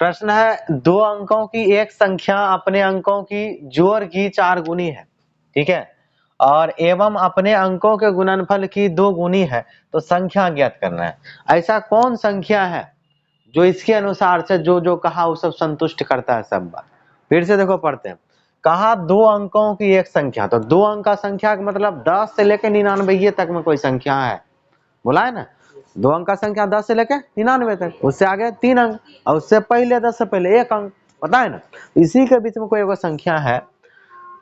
प्रश्न है, दो अंकों की एक संख्या अपने अंकों की जोड़ की 4 गुनी है, ठीक है, और एवं अपने अंकों के गुणनफल की 2 गुनी है, तो संख्या ज्ञात करना है। ऐसा कौन संख्या है जो इसके अनुसार से जो जो कहा वो सब संतुष्ट करता है सब बात। फिर से देखो पढ़ते हैं, कहा दो अंकों की एक संख्या, तो दो अंक का संख्या का मतलब 10 से लेकर 99 तक में कोई संख्या है, बोला है ना, दो अंक का संख्या 10 से लेकर 99 तक, उससे आगे 3 अंक और उससे पहले 10 से पहले 1 अंक, पता है ना। इसी के बीच में कोई एक संख्या है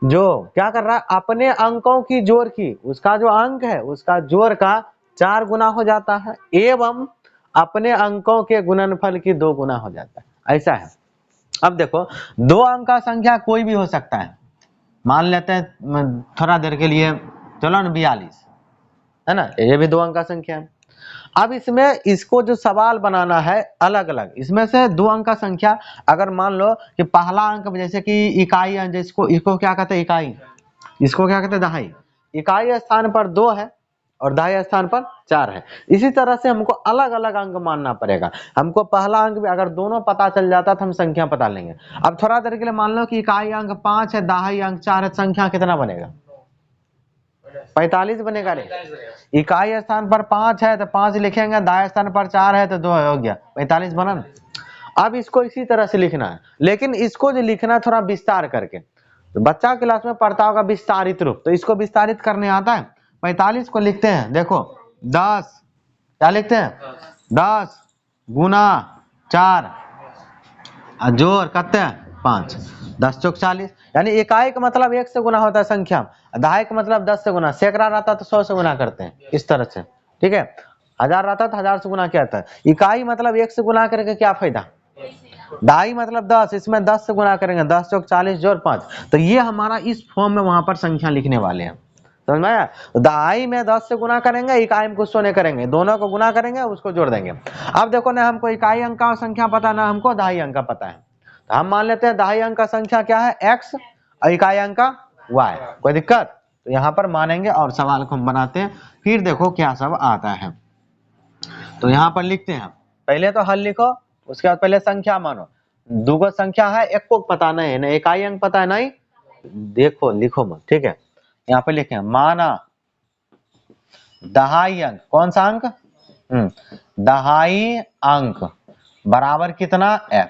जो क्या कर रहा है, अपने अंकों की जोड़ की, उसका जो अंक है उसका जोड़ का 4 गुना हो जाता है, एवं अपने अंकों के गुणनफल की 2 गुना हो जाता है, ऐसा है। अब देखो, दो अंक का संख्या कोई भी हो सकता है, मान लेते हैं थोड़ा देर के लिए, चलो ना 42 है ना, ये भी 2 अंक का संख्या है। अब इसमें इसको जो सवाल बनाना है अलग अलग, इसमें से 2 अंक का संख्या, अगर मान लो कि पहला अंक जैसे कि इकाई अंक, इसको क्या कहते हैं इकाई, इसको क्या कहते हैं दहाई, इकाई स्थान पर 2 है और दहाई स्थान पर 4 है। इसी तरह से हमको अलग अलग अंक मानना पड़ेगा। हमको पहला अंक भी अगर दोनों पता चल जाता तो हम संख्या पता लेंगे। अब थोड़ा देर के लिए मान लो कि इकाई अंक 5 है, दहाई अंक 4 है, संख्या कितना बनेगा, 45 बनेगा रे। इकाई स्थान पर 5 है तो 5 लिखेंगे, दाएं स्थान पर 4 है तो 2 हो गया, 45 बना ना। अब इसको इसी तरह से लिखना है, लेकिन इसको जो लिखना है थोड़ा विस्तार करके, तो बच्चा क्लास में पढ़ता होगा विस्तारित रूप, तो इसको विस्तारित करने आता है। 45 को लिखते हैं, देखो 10, क्या लिखते हैं 10 गुना 4 जोड़ करते हैं 5, 10 चौक 40, यानी इकाई का मतलब 1 से गुना होता है संख्या, दहाई का मतलब 10 से गुना, सैकड़ा रहता तो 100 से गुना करते हैं, इस तरह से, ठीक है। 1000 रहता तो 1000 से गुना किया जाता है। इकाई मतलब 1 से गुना करके क्या फायदा, दहाई मतलब 10, इसमें 10 से गुना करेंगे, 10 चौक 40 जोड़ 5, तो ये हमारा इस फॉर्म में वहां पर संख्या लिखने वाले हैं, समझ में आया। दहाई में 10 से गुना करेंगे, इकाई में कुछ नहीं करेंगे, दोनों को गुना करेंगे उसको जोड़ देंगे। अब देखो ना, हमको इकाई अंक का संख्या पता ना हमको दहाई अंक का पता है, तो हम मान लेते हैं दहाई अंक का संख्या क्या है x और इकाई अंक का y, कोई दिक्कत, तो यहाँ पर मानेंगे और सवाल को हम बनाते हैं। फिर देखो क्या सब आता है, तो यहाँ पर लिखते हैं, पहले तो हल लिखो, उसके बाद पहले संख्या मानो। दो संख्या है, एक को पता नहीं है ना, इकाई अंक पता है नहीं, देखो लिखो मत, ठीक है। यहाँ पे लिखे माना दहाई अंक, कौन सा अंक, दहाई अंक बराबर कितना x,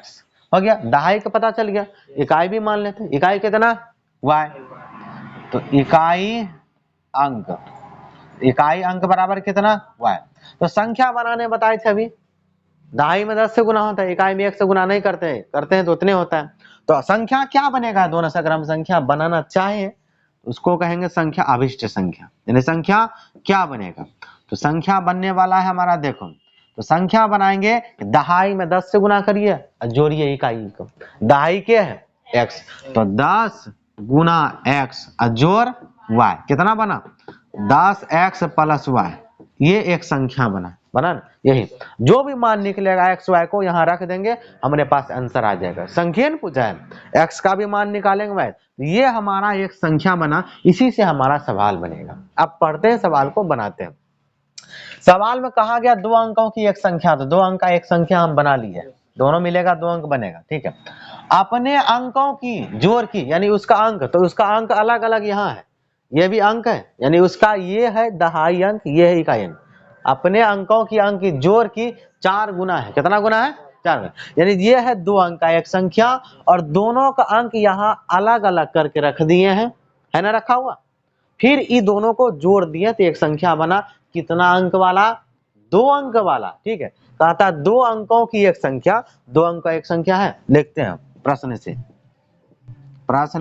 हो गया, दहाई का पता चल गया, इकाई भी मान लेते हैं, इकाई कितना y, तो इकाई अंक बराबर कितना y। तो संख्या बनाने बताए थे अभी, दहाई में 10 से गुना होता है, इकाई में 1 से गुना नहीं करते हैं तो उतने होता है। तो संख्या क्या बनेगा दोनों से, अगर हम संख्या बनाना चाहें उसको कहेंगे संख्या अभिष्ट संख्या, यानी संख्या क्या बनेगा, तो संख्या बनने वाला है हमारा, देखो तो संख्या बनाएंगे, दहाई में 10 से गुना करिए और जोड़िए इकाई को, दहाई के है x, तो 10 गुना x और जोड़ y, कितना बना 10x प्लस y, ये एक संख्या बना ना, यही जो भी मान निकलेगा x y को यहाँ रख देंगे, हमारे पास आंसर आ जाएगा। संख्या पूछा है, x का भी मान निकालेंगे भाई, ये हमारा एक संख्या बना, इसी से हमारा सवाल बनेगा। अब पढ़ते हैं सवाल को बनाते हैं। सवाल में कहा गया 2 अंकों की एक संख्या, तो 2 अंक का एक संख्या हम बना लिए, दोनों मिलेगा 2 अंक बनेगा, ठीक है। अपने अंकों की जोड़ की, यानी उसका अंक, तो उसका अंक अलग अलग यहाँ है, ये भी अंक है, यानी उसका ये है दहाई अंक, ये है इकाई अंक, अपने अंकों की अंक की जोड़ की 4 गुना है, कितना गुना है 4 गुना, यानी ये है 2 अंक का एक संख्या, और दोनों का अंक यहाँ अलग अलग करके रख दिए हैं, है ना रखा हुआ, फिर ये दोनों को जोड़ दिए तो एक संख्या बना, कितना अंक वाला 2 अंक वाला, ठीक है। कहता 2 अंकों की एक संख्या, 2 अंक का एक संख्या है, लिखते हैं प्रश्न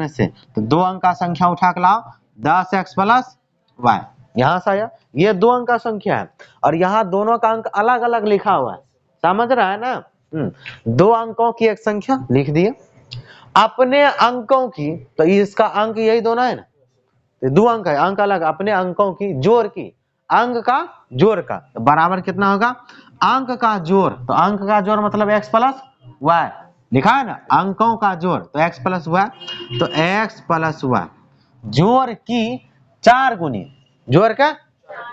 से, तो 2 अंक का संख्या उठा के लाओ, 10x प्लस y, यहां से आया, ये 2 अंक का संख्या है, और यहाँ दोनों का अंक अलग अलग लिखा हुआ है, समझ रहा है ना। 2 अंकों की एक संख्या लिख दिए, अपने अंकों की, तो इसका अंक यही दोनों है ना, 2 अंक है, अंक अलग, अपने अंकों की जोड़ की, अंक का जोड़ का, तो बराबर कितना होगा अंक का जोड़, तो अंक का जोड़ मतलब x प्लस y, लिखा है ना, अंकों का जोड़ तो x प्लस y, तो x प्लस y जोड़ की 4 गुनी, जोड़ का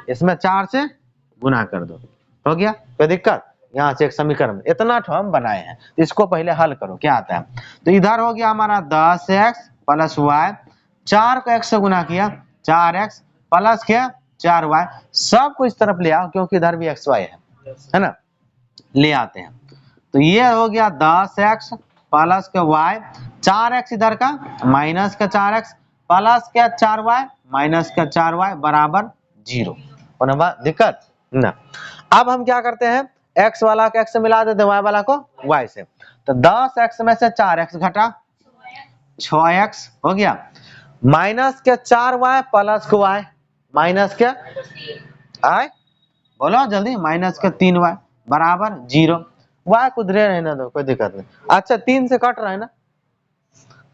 इसमें 4 से गुना कर दो, हो गया, कोई दिक्कत, यहाँ से एक समीकरण, इतना तो हम बनाए हैं, इसको पहले हल करो क्या आता है। तो इधर हो गया हमारा 10x प्लस वाई, 4 को x से गुना किया 4x प्लस क्या 4y, सबको इस तरफ ले आओ क्योंकि इधर भी xy है ना, ले आते हैं। तो ये हो गया 10x प्लस के y, 4x इधर का माइनस का 4x प्लस क्या 4y माइनस का 4y बराबर 0। दिक्कत ना। अब हम क्या करते हैं, x वाला को x से मिला देते हैं, y वाला को y से। तो 10x में से 4x घटा 6x हो गया, माइनस के 4y प्लस के y माइनस के आए बोलो जल्दी, माइनस के 3y बराबर 0। y को उधरे रहने दो, कोई दिक्कत नहीं। अच्छा 3 से कट रहा है ना,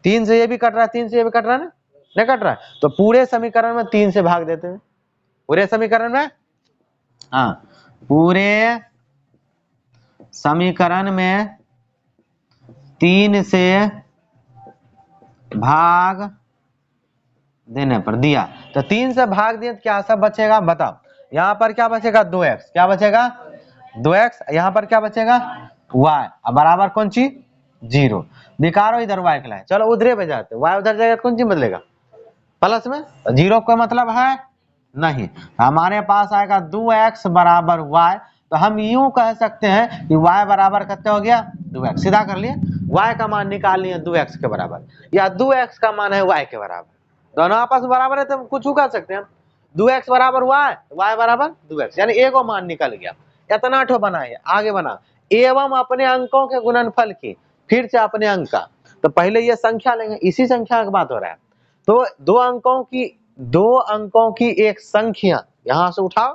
3 से ये भी कट रहा है, 3 से ये भी कट रहा है ना, नहीं कट रहा है, तो पूरे समीकरण में 3 से भाग देते हैं, पूरे समीकरण में, हाँ पूरे समीकरण में 3 से भाग देने पर दिया, तो 3 से भाग दिए तो क्या सब बचेगा बताओ। यहाँ पर क्या बचेगा 2x, क्या बचेगा 2x, यहाँ पर क्या बचेगा y, अब बराबर कौन चीज 0, निकालो इधर y के लाए, चलो उधरे पे जाते, y उधर जाएगा कौन चीज बदलेगा प्लस में, 0 का मतलब है नहीं, हमारे पास आएगा 2x बराबर y, तो हम यूं कह सकते हैं कि y बराबर कितना हो गया 2x, सीधा कर लिए, y का मान निकाल लिए 2x के बराबर, या 2x का मान है y के बराबर, दोनों आपस में बराबर है तो हम कुछ कर सकते हैं, 2x बराबर y बराबर 2x, यानी एगो मान निकल गया। इतना ठो बनाए, आगे बना, एवं अपने अंकों के गुणनफल की, फिर से अपने अंक का, तो पहले ये संख्या लेंगे, इसी संख्या का बात हो रहा है, तो दो अंकों की एक संख्या यहां से उठाओ,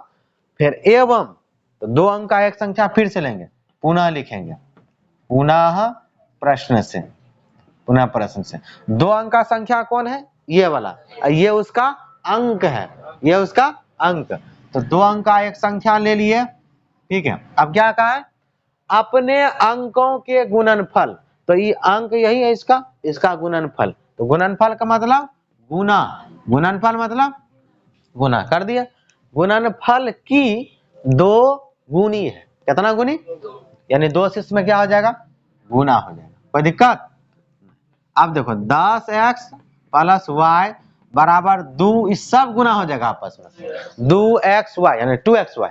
फिर एवं, तो 2 अंक का एक संख्या फिर से लेंगे, पुनः लिखेंगे, पुनः प्रश्न से, पुनः प्रश्न से 2 अंक का संख्या कौन है ये वाला, ये उसका अंक है, ये उसका अंक, तो 2 अंक का एक संख्या ले लिए, ठीक है। अब क्या कहा है अपने अंकों के गुणनफल, तो ये अंक यही है इसका, इसका गुणनफल, तो गुणनफल का मतलब गुना, गुणनफल मतलब गुना कर दिया, गुणनफल की 2 गुनी है, कितना गुनी, यानी 2 से इसमें क्या हो जाएगा गुना हो जाएगा, कोई दिक्कत। अब देखो 10x प्लस y बराबर 2, इस सब गुना हो जाएगा आपस में, 2xy यानी 2xy,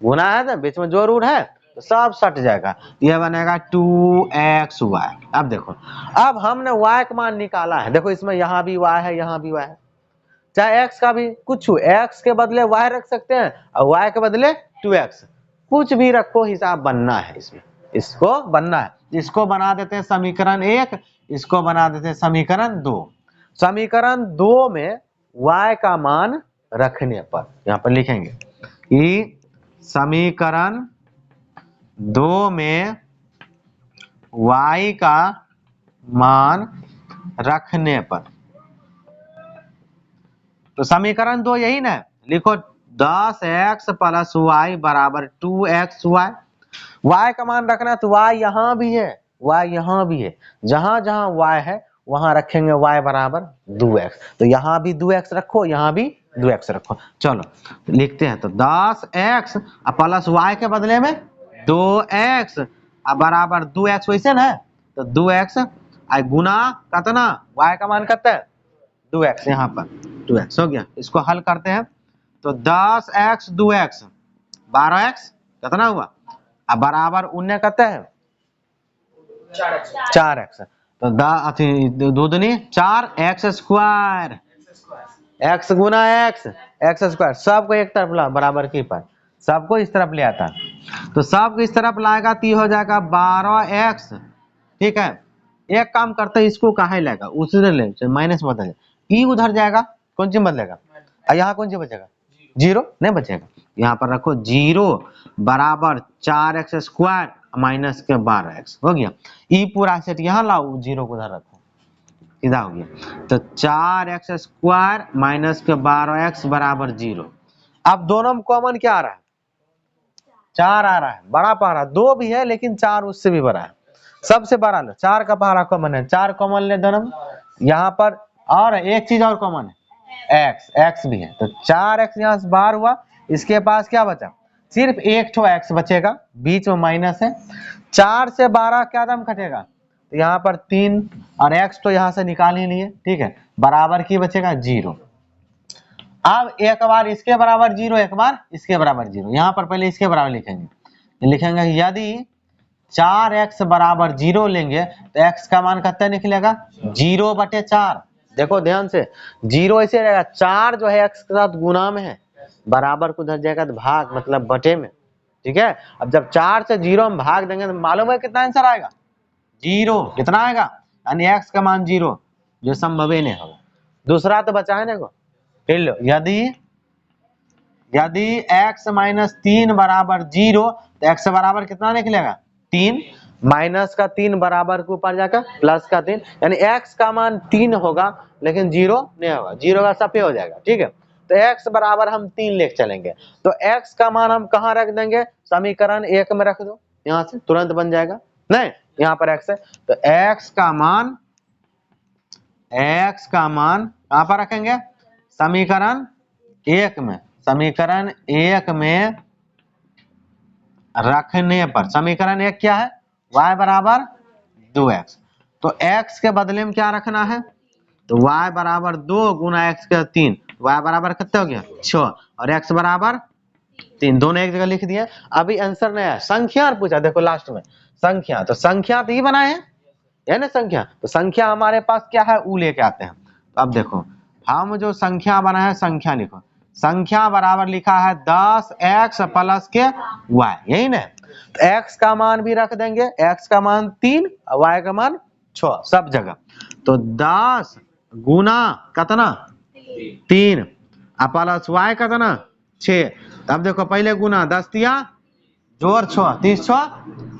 गुना है ना बीच में जो रूट है तो सब सट जाएगा, यह बनेगा 2xy। अब देखो, अब हमने y का मान निकाला है, देखो इसमें यहाँ भी y है, यहाँ भी y है, चाहे x का भी कुछ, x के बदले y रख सकते हैं और y के बदले 2x, कुछ भी रखो, हिसाब बनना है इसमें, इसको बनना है, इसको बना देते हैं समीकरण 1, इसको बना देते हैं समीकरण 2। समीकरण 2 में y का मान रखने पर, यहाँ पर लिखेंगे कि समीकरण 2 में y का मान रखने पर, तो समीकरण 2 यही ना, लिखो 10x प्लस y बराबर 2xy, y का मान रखना, तो y यहाँ भी है, y यहाँ भी है, जहां जहां y है वहां रखेंगे y बराबर 2x, तो यहाँ भी 2x रखो, यहाँ भी 2x रखो, चलो लिखते हैं, तो 10x प्लस y के बदले में 2x बराबर 2x, वैसे ना, तो 2x गुना कितना, y का मान कितना है 2x, यहाँ पर 2x हो गया, इसको हल करते हैं, तो 10x 2x 12x कितना हुआ, अब बराबर उन्ने कितना है 4x, तो दो दूनी 4x स्क्वायर, x गुना x स्क्वायर, सबको एक तरफ ला बराबर की पर, सबको इस तरफ ले आता, तो सबको इस तरफ लाएगा तो हो जाएगा 12x, ठीक है। एक काम करते हैं, इसको कहा लेगा उधर ले, माइनस बदल ई उधर जाएगा, कौन सी बदलेगा, यहाँ कौन सी बचेगा 0 नहीं बचेगा, यहाँ पर रखो 0 बराबर 4x स्क्वायर माइनस के 12x हो गया, ई पूरा सेट यहाँ लाओ, 0 को उधर रखो, सीधा हो गया, तो 4x स्क्वायर माइनस के 12x बराबर 0। अब दोनों में कॉमन क्या आ रहा है 4 आ रहा है, बड़ा पहाड़ा 2 भी है लेकिन 4 उससे भी बड़ा है, सबसे बड़ा लो, 4 का पहाड़ा कॉमन है, 4 कॉमन ले दोनों, यहाँ पर और एक चीज और कॉमन है x भी है, तो 4x यहाँ से बाहर हुआ, इसके पास क्या बचा सिर्फ एक ठो x बचेगा, बीच में माइनस है। 4 से 12 क्या दम घटेगा, तो यहाँ पर 3 और x तो यहाँ से निकाल ही लिए, ठीक है, बराबर की बचेगा 0। अब एक बार इसके बराबर 0, एक बार इसके बराबर 0। यहाँ पर पहले इसके बराबर लिखेंगे, लिखेंगे यदि 4x बराबर 0 लेंगे तो x का मान कितना निकलेगा, 0/4। देखो ध्यान से, 0 ऐसे रहेगा, 4 जो है x के साथ गुना में है, बराबर को उधर जाएगा तो भाग मतलब बटे में, ठीक है। अब जब 4 से 0 हम भाग देंगे तो मालूम है कितना आंसर आएगा, 0। कितना आएगा, यानी x का मान 0, जो संभव ही नहीं होगा। दूसरा तो बचा है देखो, फिर लो, यदि x - 3 बराबर 0 तो x बराबर कितना निकलेगा, 3, माइनस का 3 बराबर के ऊपर जाकर प्लस का 3, यानी x का मान 3 होगा लेकिन 0 नहीं होगा, 0 का सफे हो जाएगा, ठीक है। तो x बराबर हम 3 लेके चलेंगे, तो x का मान हम कहाँ रख देंगे, समीकरण 1 में रख दो, यहाँ से तुरंत बन जाएगा। नहीं, यहाँ पर x है तो x का मान कहाँ पर रखेंगे, समीकरण 1 में, समीकरण 1 में रखने पर, समीकरण 1 क्या है, y बराबर 2x, तो x के बदले में क्या रखना है, तो y बराबर 2 गुना x के 3, y बराबर कितना हो गया 6 और x बराबर 3, दोनों एक जगह लिख दिए। अभी आंसर नहीं है, संख्या पूछा, देखो लास्ट में संख्या, तो संख्या तो ही बनाए है ना, संख्या, तो संख्या हमारे पास क्या है, ऊ लेके आते हैं। तो अब देखो हम जो संख्या बनाए हैं, संख्या लिखो, संख्या बराबर लिखा है 10x प्लस के y, यही ना। तो x का मान भी रख देंगे, x का मान 3 y का मान 6 सब जगह, तो 10 गुना कितना 3 प्लस y कितना 6। अब देखो पहले गुना 10 दिया जोड़ 6, 30 6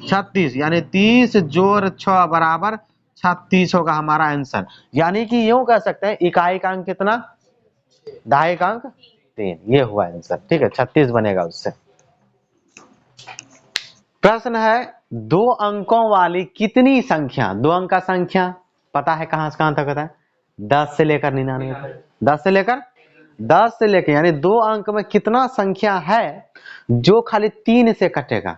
36, यानी 30 जोड़ 6 बराबर 36 होगा हमारा आंसर। यानी कि यूं कह सकते हैं इकाई का अंक कितना, दहाई का अंक 3, ये हुआ आंसर, ठीक है, 36 बनेगा उससे। प्रश्न है 2 अंकों वाली कितनी संख्या, 2 अंक का संख्या पता है कहां से कहां तक होता है, 10 से लेकर 99, 10 से लेकर यानी 2 अंक में कितना संख्या है जो खाली 3 से कटेगा,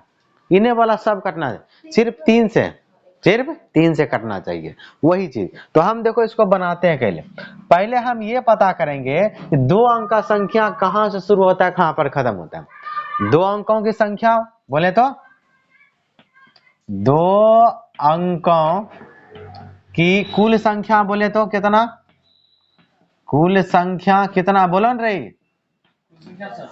इन्हें वाला सब कटना है, सिर्फ 3 से कटना चाहिए, वही चीज। तो हम देखो इसको बनाते हैं, पहले हम ये पता करेंगे कि 2 अंक का संख्या कहां से शुरू होता है कहां पर खत्म होता है। 2 अंकों की संख्या बोले तो 2 अंकों की कुल संख्या बोले तो कितना, कुल संख्या कितना बोलो न रही,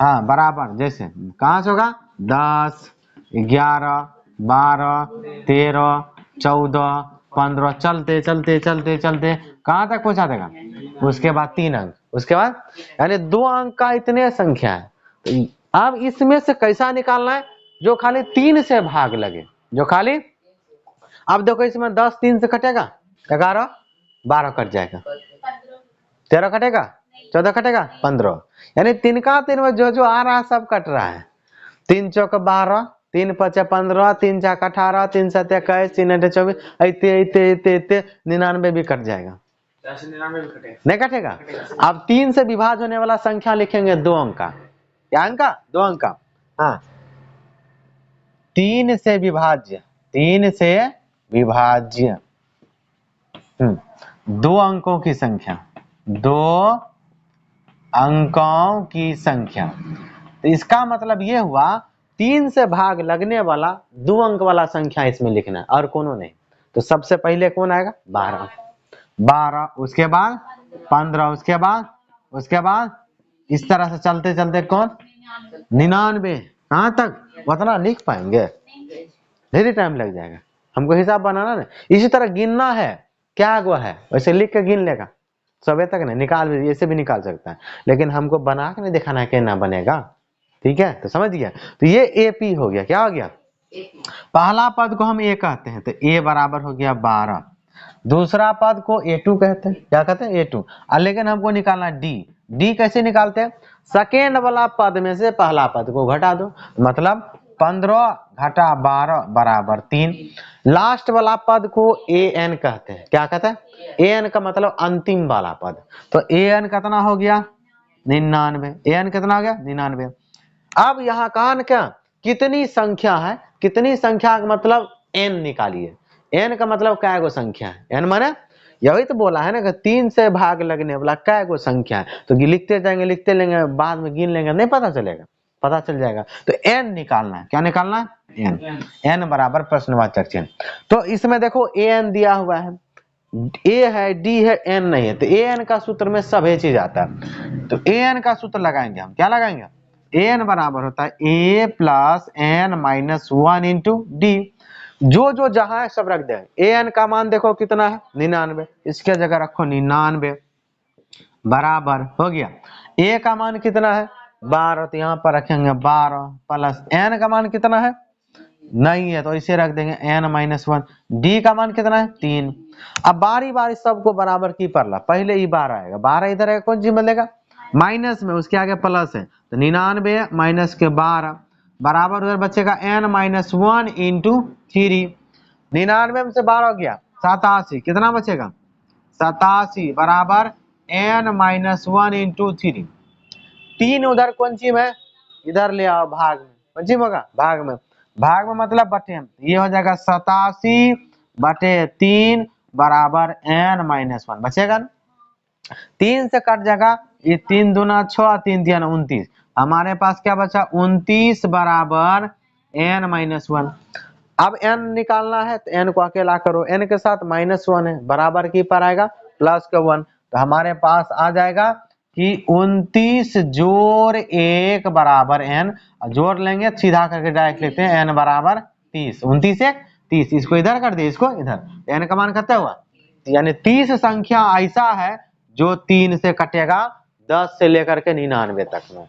हाँ बराबर, जैसे कहां से होगा 10 11 12 13 14 15, चलते चलते चलते चलते कहां तक पहुंचा देगा, उसके बाद 3 अंक, उसके बाद यानी 2 अंक का इतने संख्या है। तो अब इसमें से कैसा निकालना है, जो खाली 3 से भाग लगे, जो खाली, अब देखो इसमें 10 3 से कटेगा, 11 12 कट जाएगा, 13 कटेगा, 14 कटेगा, 15, यानी 3 का 3 में जो जो आ रहा है सब कट रहा है। 3 चौक 12, 3 5 15, 3 6 18, 3 7 21, 3 8 24, इतने 99 भी कट जाएगा, नहीं कटेगा। अब 3 से विभाज्य होने वाला संख्या लिखेंगे 2 अंक का, क्या अंक का, 2 अंक का, हाँ 3 से विभाज्य, 3 से विभाज्य 2 अंकों की संख्या, 2 अंकों की संख्या, तो इसका मतलब ये हुआ 3 से भाग लगने वाला 2 अंक वाला संख्या इसमें लिखना है और कोनो नहीं। तो सबसे पहले कौन आएगा 12, उसके बाद 15, उसके बाद इस तरह से चलते चलते कौन 99, कहां तक उतना लिख पाएंगे, ढेर टाइम लग जाएगा, हमको हिसाब बनाना ना, इसी तरह गिनना है, क्या हुआ है वैसे लिख के गिन लेगा, सुबह तक नहीं निकाल, ऐसे भी निकाल सकता है, लेकिन हमको बना के नहीं दिखाना है कि ना बनेगा, ठीक है। तो समझ गया, तो ये एपी हो गया, क्या हो गया, पहला पद को हम ए कहते हैं, तो ए बराबर हो गया 12, दूसरा पद को A2 कहते हैं, क्या कहते हैं A2, लेकिन हमको निकालना डी कैसे निकालते हैं, सेकेंड वाला पद में से पहला पद को घटा दो, मतलब 15 घटा 12 बराबर 3, लास्ट वाला पद को AN कहते हैं, क्या कहते हैं AN का मतलब अंतिम वाला पद, तो AN कितना हो गया 99, AN कितना हो गया 99, अब यहाँ कान क्या, कितनी संख्या है, कितनी संख्या का मतलब n निकालिए। n का मतलब क्या गो संख्या है, n माने यही तो बोला है ना कि 3 से भाग लगने वाला क्या गो संख्या है, तो लिखते जाएंगे लिखते लेंगे, बाद में गिन लेंगे, नहीं पता चलेगा, पता चल जाएगा। तो n निकालना है, क्या निकालना है, n बराबर प्रश्नवाचक चिन्ह। तो इसमें देखो an दिया हुआ है, a है, d है, n नहीं है, तो an का सूत्र में सभी चीज आता है। तो an का सूत्र लगाएंगे हम, क्या लगाएंगे, an बराबर होता है a plus n minus 1 into D. जो जहां है सब रख देंगे। an का मान देखो कितना है 99, इसके जगह रखो 99 बराबर हो गया। a का मान कितना है 12, तो यहाँ पर रखेंगे 12 प्लस n का मान कितना है नहीं है, तो इसे रख देंगे n माइनस 1। डी का मान कितना है 3। अब बारी बारी सबको बराबर की पर ला, पहले ये 12 आएगा, 12 इधर आएगा, कौन चीज मिलेगा माइनस में, उसके आगे प्लस है, तो 99 माइनस के 12 बराबर उधर बचेगा n माइनस 1 इंटू 3। 99 में से 12 हो गया 87, कितना बचेगा 87 बराबर n माइनस 1 इंटू 3। 3 उधर कौन चीज है, इधर ले आओ भाग में, कौन चीज होगा भाग में, भाग में मतलब बटे, ये हो जाएगा 87 बटे 3 बराबर n माइनस 1 बचेगा ना। 3 से कट जाएगा, ये 3 दूना 6, 3 तिया 29, हमारे पास क्या बचा 29 बराबर n माइनस 1। अब n निकालना है तो n को अकेला करो, n के साथ माइनस 1 है, बराबर की पर आएगा प्लस का 1, तो हमारे पास आ जाएगा कि 29 जोड़ 1 बराबर n, जोड़ लेंगे सीधा करके डायरेक्ट लिखते हैं n बराबर 30, 29 1 30, इसको इधर कर दिए, इसको इधर, n का मान कितना हुआ, यानी 30 संख्या ऐसा है जो 3 से कटेगा 10 से लेकर के 99 तक में।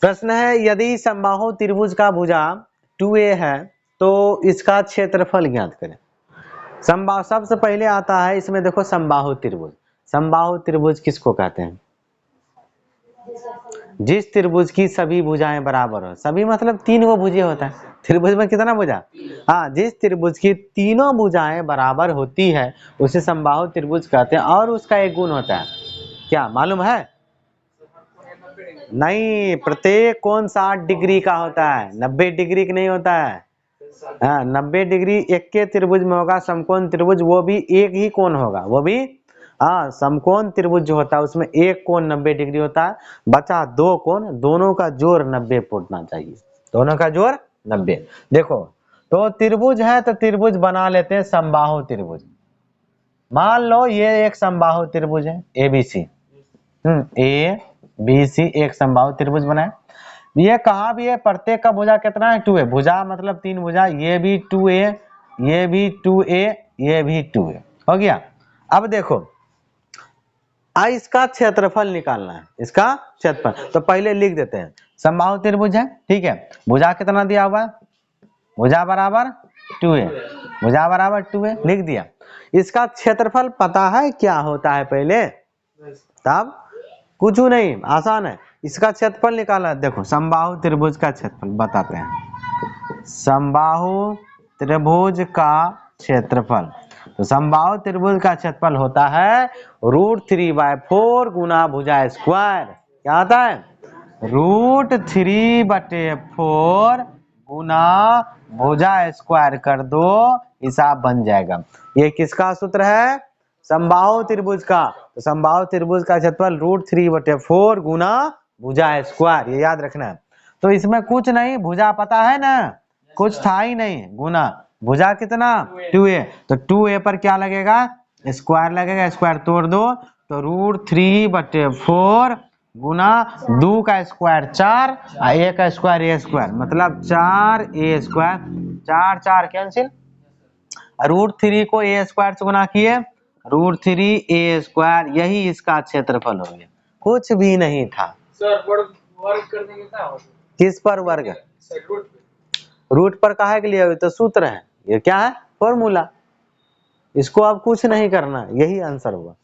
प्रश्न है यदि समबाहु त्रिभुज का भुजा 2a है तो इसका क्षेत्रफल ज्ञात करें। समबाहु सबसे पहले आता है इसमें देखो समबाहु त्रिभुज। समबाहु त्रिभुज किसको कहते हैं, जिस त्रिभुज की सभी भुजाएं बराबर हो, सभी मतलब 3 वो भुजे होता है, त्रिभुज में कितना भुजा, हाँ जिस त्रिभुज की तीनों भुजाएं बराबर होती है उसे समबाहु त्रिभुज कहते हैं। और उसका एक गुण होता है, क्या मालूम है, नहीं प्रत्येक कोण 60 डिग्री का होता है, 90 डिग्री का नहीं होता है। हाँ 90 डिग्री एक के त्रिभुज में होगा, समकोण त्रिभुज वो भी एक ही कोण होगा, वो भी हाँ समकोण त्रिभुज जो होता है उसमें एक कोण 90 डिग्री होता है, बचा 2 कोण, दोनों का जोड़ 90 फुटना चाहिए, दोनों का जोड़ 90। देखो तो त्रिभुज है तो त्रिभुज बना लेते हैं समबाहु त्रिभुज। मान लो ये एक समबाहु त्रिभुज है ABC, ए बी सी एक समबाहु त्रिभुज बनाए। ये कहा भी है प्रत्येक का भुजा कितना है 2a, भुजा मतलब 3 भुजा, ये भी 2a, ये भी 2a, ये भी 2a हो गया। अब देखो इसका क्षेत्रफल निकालना है, इसका क्षेत्रफल, तो पहले लिख देते हैं समबाहु त्रिभुज है, ठीक है, भुजा कितना दिया हुआ है, भुजा बराबर 2a, भुजा बराबर 2a लिख दिया। इसका क्षेत्रफल पता है क्या होता है पहले, तब कुछ नहीं आसान है, इसका क्षेत्रफल निकालना है। देखो समबाहु त्रिभुज का क्षेत्रफल बताते हैं, समबाहु त्रिभुज का क्षेत्रफल, तो समबाहु त्रिभुज का क्षेत्रफल होता है √3/4 गुना भुजा स्क्वायर, क्या आता है √3/4 गुना भुजा स्क्वायर कर दो, हिसाब बन जाएगा। ये किसका सूत्र है, समबाहु त्रिभुज का, तो समबाहु त्रिभुज का क्षेत्रफल √3/4 गुना भुजा स्क्वायर, ये याद रखना है। तो इसमें कुछ नहीं, भुजा पता है ना, कुछ था ही नहीं, गुना भुजा कितना 2a, तो 2a पर क्या लगेगा स्क्वायर लगेगा, स्क्वायर तोड़ दो तो √3/4 गुना 2 का स्क्वायर 4, a का स्क्वायर a स्क्वायर, मतलब 4a स्क्वायर, 4 4 कैंसिल, √3 को a स्क्वायर से गुना किए √3a स्क्वायर, यही इसका क्षेत्रफल हो गया, कुछ भी नहीं था। सर वर्ग कर देंगे क्या, किस पर वर्ग, रूट पर काहे के लिए, तो सूत्र है, ये क्या है फॉर्मूला, इसको अब कुछ नहीं करना, यही आंसर हुआ।